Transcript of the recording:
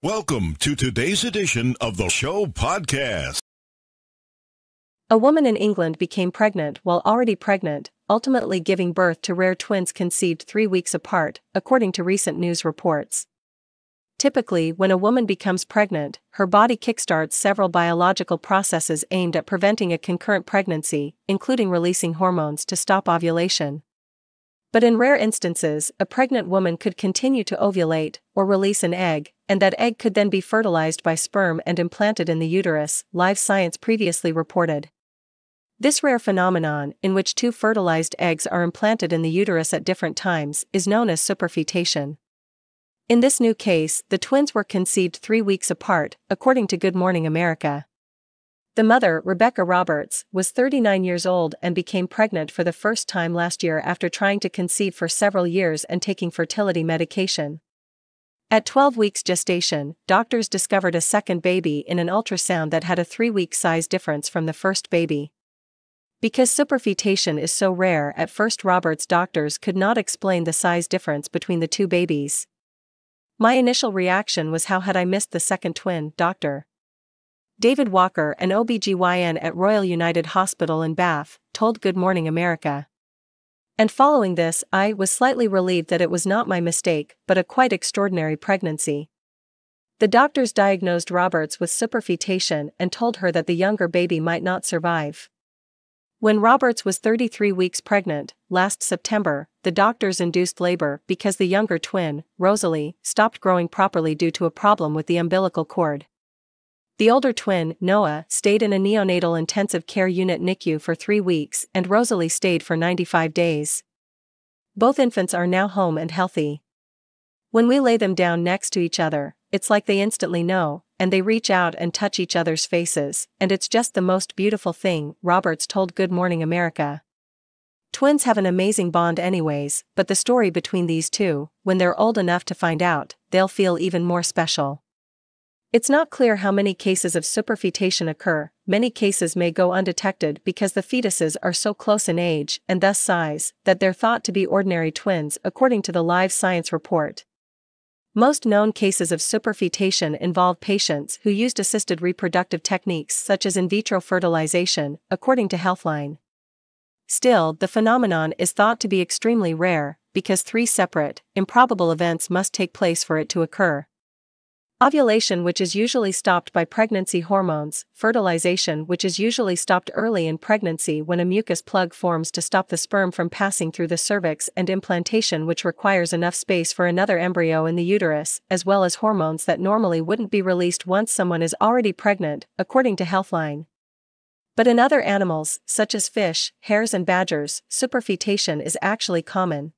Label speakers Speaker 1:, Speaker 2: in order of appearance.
Speaker 1: Welcome to today's edition of the show podcast.
Speaker 2: A woman in England became pregnant while already pregnant, ultimately giving birth to rare twins conceived 3 weeks apart, according to recent news reports. Typically, when a woman becomes pregnant, her body kickstarts several biological processes aimed at preventing a concurrent pregnancy, including releasing hormones to stop ovulation. But in rare instances, a pregnant woman could continue to ovulate, or release an egg, and that egg could then be fertilized by sperm and implanted in the uterus, Live Science previously reported. This rare phenomenon, in which two fertilized eggs are implanted in the uterus at different times, is known as superfetation. In this new case, the twins were conceived 3 weeks apart, according to Good Morning America. The mother, Rebecca Roberts, was 39 years old and became pregnant for the first time last year after trying to conceive for several years and taking fertility medication. At 12 weeks gestation, doctors discovered a second baby in an ultrasound that had a 3-week size difference from the first baby. Because superfetation is so rare, at first Roberts' doctors could not explain the size difference between the two babies. "My initial reaction was, how had I missed the second twin, Dr. David Walker, an OB/GYN at Royal United Hospital in Bath, told Good Morning America. And following this, I was slightly relieved that it was not my mistake, but a quite extraordinary pregnancy." The doctors diagnosed Roberts with superfetation and told her that the younger baby might not survive. When Roberts was 33 weeks pregnant, last September, the doctors induced labor because the younger twin, Rosalie, stopped growing properly due to a problem with the umbilical cord. The older twin, Noah, stayed in a neonatal intensive care unit NICU for 3 weeks, and Rosalie stayed for 95 days. Both infants are now home and healthy. "When we lay them down next to each other, it's like they instantly know, and they reach out and touch each other's faces, and it's just the most beautiful thing," Roberts told Good Morning America. Twins have an amazing bond anyways, but the story between these two, when they're old enough to find out, they'll feel even more special. It's not clear how many cases of superfetation occur. Many cases may go undetected because the fetuses are so close in age, and thus size, that they're thought to be ordinary twins, according to the Live Science report. Most known cases of superfetation involve patients who used assisted reproductive techniques such as in vitro fertilization, according to Healthline. Still, the phenomenon is thought to be extremely rare, because 3 separate, improbable events must take place for it to occur. Ovulation, which is usually stopped by pregnancy hormones; fertilization, which is usually stopped early in pregnancy when a mucus plug forms to stop the sperm from passing through the cervix; and implantation, which requires enough space for another embryo in the uterus, as well as hormones that normally wouldn't be released once someone is already pregnant, according to Healthline. But in other animals, such as fish, hares and badgers, superfetation is actually common.